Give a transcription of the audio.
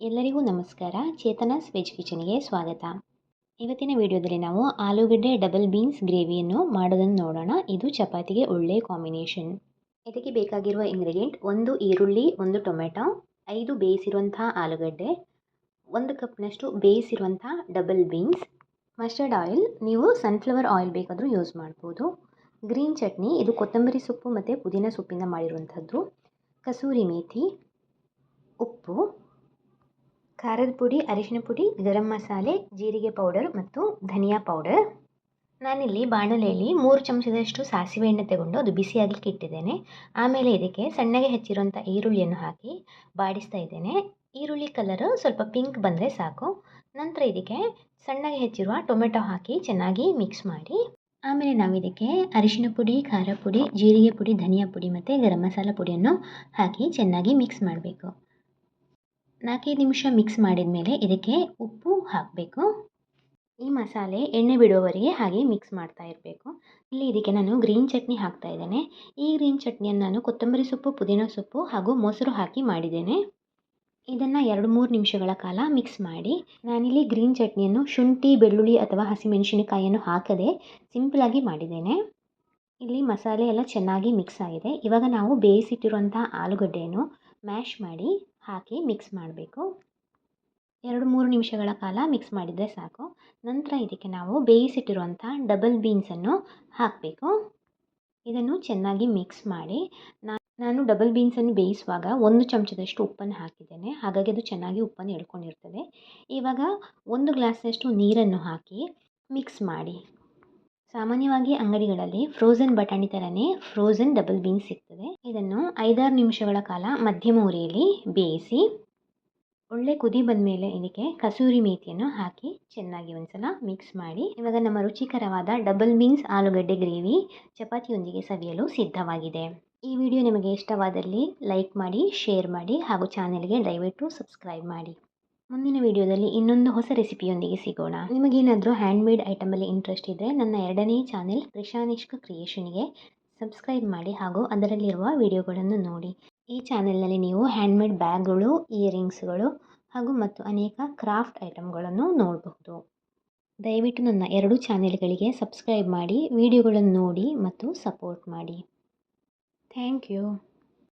ಎಲ್ಲರಿಗೂ ನಮಸ್ಕಾರ. ಚೇತನಾಸ್ ವೆಜ್ ಕಿಚನ್ಗೆ ಸ್ವಾಗತ. ಇವತ್ತಿನ ವಿಡಿಯೋದಲ್ಲಿ ನಾವು ಆಲೂಗಡ್ಡೆ ಡಬಲ್ ಬೀನ್ಸ್ ಗ್ರೇವಿಯನ್ನು ಮಾಡೋದನ್ನು ನೋಡೋಣ. ಇದು ಚಪಾತಿಗೆ ಒಳ್ಳೆ ಕಾಂಬಿನೇಷನ್. ಇದಕ್ಕೆ ಬೇಕಾಗಿರುವ ಇಂಗ್ರೀಡಿಯೆಂಟ್ 1 ಈರುಳ್ಳಿ, 1 ಟೊಮೆಟೊ, 5 ಬೇಯಿಸಿರುವಂಥ ಆಲೂಗಡ್ಡೆ, 1 ಕಪ್ನಷ್ಟು ಬೇಯಿಸಿರುವಂಥ ಡಬಲ್ ಬೀನ್ಸ್, ಮಸ್ಟರ್ಡ್ ಆಯಿಲ್, ನೀವು ಸನ್ಫ್ಲವರ್ ಆಯಿಲ್ ಬೇಕಾದರೂ ಯೂಸ್ ಮಾಡ್ಬೋದು, ಗ್ರೀನ್ ಚಟ್ನಿ, ಇದು ಕೊತ್ತಂಬರಿ ಸೊಪ್ಪು ಮತ್ತು ಪುದೀನ ಸೊಪ್ಪಿಂದ ಮಾಡಿರುವಂಥದ್ದು, ಕಸೂರಿ ಮೇಥಿ, ಉಪ್ಪು, ಖಾರದ ಪುಡಿ, ಅರಿಶಿನ ಪುಡಿ, ಗರಂ ಮಸಾಲೆ, ಜೀರಿಗೆ ಪೌಡರ್ ಮತ್ತು ಧನಿಯಾ ಪೌಡರ್. ನಾನಿಲ್ಲಿ ಬಾಣಲೆಯಲ್ಲಿ 3 ಚಮಚದಷ್ಟು ಸಾಸಿವೆ ಎಣ್ಣೆ ತಗೊಂಡು ಅದು ಬಿಸಿಯಾಗಲಿಕ್ಕೆ ಇಟ್ಟಿದ್ದೇನೆ. ಆಮೇಲೆ ಇದಕ್ಕೆ ಸಣ್ಣಗೆ ಹೆಚ್ಚಿರುವಂಥ ಈರುಳ್ಳಿಯನ್ನು ಹಾಕಿ ಬಾಡಿಸ್ತಾ ಇದ್ದೇನೆ. ಈರುಳ್ಳಿ ಕಲರ್ ಸ್ವಲ್ಪ ಪಿಂಕ್ ಬಂದರೆ ಸಾಕು. ನಂತರ ಇದಕ್ಕೆ ಸಣ್ಣಗೆ ಹೆಚ್ಚಿರುವ ಟೊಮೆಟೊ ಹಾಕಿ ಚೆನ್ನಾಗಿ ಮಿಕ್ಸ್ ಮಾಡಿ, ಆಮೇಲೆ ನಾವು ಇದಕ್ಕೆ ಅರಿಶಿನ ಪುಡಿ, ಖಾರ ಪುಡಿ, ಜೀರಿಗೆ ಪುಡಿ, ಧನಿಯಾ ಪುಡಿ ಮತ್ತು ಗರಂ ಮಸಾಲ ಪುಡಿಯನ್ನು ಹಾಕಿ ಚೆನ್ನಾಗಿ ಮಿಕ್ಸ್ ಮಾಡಬೇಕು. 4-5 ನಿಮಿಷ ಮಿಕ್ಸ್ ಮಾಡಿದ ಮೇಲೆ ಇದಕ್ಕೆ ಉಪ್ಪು ಹಾಕಬೇಕು. ಈ ಮಸಾಲೆ ಎಣ್ಣೆ ಬಿಡುವವರೆಗೆ ಹಾಗೆ ಮಿಕ್ಸ್ ಮಾಡ್ತಾ ಇರಬೇಕು. ಇಲ್ಲಿ ಇದಕ್ಕೆ ನಾನು ಗ್ರೀನ್ ಚಟ್ನಿ ಹಾಕ್ತಾ ಇದ್ದೇನೆ. ಈ ಗ್ರೀನ್ ಚಟ್ನಿಯನ್ನು ನಾನು ಕೊತ್ತಂಬರಿ ಸೊಪ್ಪು, ಪುದೀನ ಸೊಪ್ಪು ಹಾಗೂ ಮೊಸರು ಹಾಕಿ ಮಾಡಿದ್ದೇನೆ. ಇದನ್ನು 2-3 ನಿಮಿಷಗಳ ಕಾಲ ಮಿಕ್ಸ್ ಮಾಡಿ. ನಾನಿಲ್ಲಿ ಗ್ರೀನ್ ಚಟ್ನಿಯನ್ನು ಶುಂಠಿ, ಬೆಳ್ಳುಳ್ಳಿ ಅಥವಾ ಹಸಿಮೆಣಸಿನಕಾಯಿಯನ್ನು ಹಾಕದೆ ಸಿಂಪಲಾಗಿ ಮಾಡಿದ್ದೇನೆ. ಇಲ್ಲಿ ಮಸಾಲೆ ಎಲ್ಲ ಚೆನ್ನಾಗಿ ಮಿಕ್ಸ್ ಆಗಿದೆ. ಇವಾಗ ನಾವು ಬೇಯಿಸಿಟ್ಟಿರುವಂಥ ಆಲೂಗಡ್ಡೆಯನ್ನು ಮ್ಯಾಶ್ ಮಾಡಿ ಹಾಕಿ ಮಿಕ್ಸ್ ಮಾಡಬೇಕು. 2-3 ನಿಮಿಷಗಳ ಕಾಲ ಮಿಕ್ಸ್ ಮಾಡಿದರೆ ಸಾಕು. ನಂತರ ಇದಕ್ಕೆ ನಾವು ಬೇಯಿಸಿಟ್ಟಿರುವಂಥ ಡಬಲ್ ಬೀನ್ಸನ್ನು ಹಾಕಬೇಕು. ಇದನ್ನು ಚೆನ್ನಾಗಿ ಮಿಕ್ಸ್ ಮಾಡಿ, ನಾನು ಡಬಲ್ ಬೀನ್ಸನ್ನು ಬೇಯಿಸುವಾಗ 1 ಚಮಚದಷ್ಟು ಉಪ್ಪನ್ನು ಹಾಕಿದ್ದೇನೆ. ಹಾಗಾಗಿ ಅದು ಚೆನ್ನಾಗಿ ಉಪ್ಪನ್ನು ಎಳ್ಕೊಂಡಿರ್ತದೆ. ಇವಾಗ 1 ಗ್ಲಾಸ್ನಷ್ಟು ನೀರನ್ನು ಹಾಕಿ ಮಿಕ್ಸ್ ಮಾಡಿ. ಸಾಮಾನ್ಯವಾಗಿ ಅಂಗಡಿಗಳಲ್ಲಿ ಫ್ರೋಝನ್ ಬಟಾಣಿ ಥರನೇ ಫ್ರೋಝನ್ ಡಬಲ್ ಬೀನ್ಸ್ ಸಿಗ್ತದೆ. ಇದನ್ನು 5-6 ನಿಮಿಷಗಳ ಕಾಲ ಮಧ್ಯಮ ಉರಿಯಲ್ಲಿ ಬೇಯಿಸಿ, ಒಳ್ಳೆ ಕುದಿ ಬಂದ ಮೇಲೆ ಇದಕ್ಕೆ ಕಸೂರಿ ಮೇಥಿಯನ್ನು ಹಾಕಿ ಚೆನ್ನಾಗಿ ಒಂದ್ಸಲ ಮಿಕ್ಸ್ ಮಾಡಿ. ಇವಾಗ ನಮ್ಮ ರುಚಿಕರವಾದ ಡಬಲ್ ಬೀನ್ಸ್ ಆಲೂಗಡ್ಡೆ ಗ್ರೇವಿ ಚಪಾತಿಯೊಂದಿಗೆ ಸವಿಯಲು ಸಿದ್ಧವಾಗಿದೆ. ಈ ವಿಡಿಯೋ ನಿಮಗೆ ಇಷ್ಟವಾದಲ್ಲಿ ಲೈಕ್ ಮಾಡಿ, ಶೇರ್ ಮಾಡಿ ಹಾಗೂ ಚಾನೆಲ್ಗೆ ದಯವಿಟ್ಟು ಸಬ್ಸ್ಕ್ರೈಬ್ ಮಾಡಿ. ಮುಂದಿನ ವಿಡಿಯೋದಲ್ಲಿ ಇನ್ನೊಂದು ಹೊಸ ರೆಸಿಪಿಯೊಂದಿಗೆ ಸಿಗೋಣ. ನಿಮಗೇನಾದರೂ ಹ್ಯಾಂಡ್ಮೇಡ್ ಐಟಮಲ್ಲಿ ಇಂಟ್ರೆಸ್ಟ್ ಇದ್ದರೆ ನನ್ನ 2ನೇ ಚಾನೆಲ್ ಕೃಷಾನಿಷ್ಕ ಕ್ರಿಯೇಷನ್ಗೆ ಸಬ್ಸ್ಕ್ರೈಬ್ ಮಾಡಿ ಹಾಗೂ ಅದರಲ್ಲಿರುವ ವಿಡಿಯೋಗಳನ್ನು ನೋಡಿ. ಈ ಚಾನೆಲ್ನಲ್ಲಿ ನೀವು ಹ್ಯಾಂಡ್ಮೇಡ್ ಬ್ಯಾಗ್ಗಳು, ಇಯರಿಂಗ್ಸ್ಗಳು ಹಾಗೂ ಮತ್ತು ಅನೇಕ ಕ್ರಾಫ್ಟ್ ಐಟಮ್ಗಳನ್ನು ನೋಡಬಹುದು. ದಯವಿಟ್ಟು ನನ್ನ 2 ಚಾನೆಲ್ಗಳಿಗೆ ಸಬ್ಸ್ಕ್ರೈಬ್ ಮಾಡಿ, ವಿಡಿಯೋಗಳನ್ನು ನೋಡಿ ಮತ್ತು ಸಪೋರ್ಟ್ ಮಾಡಿ. Thank you.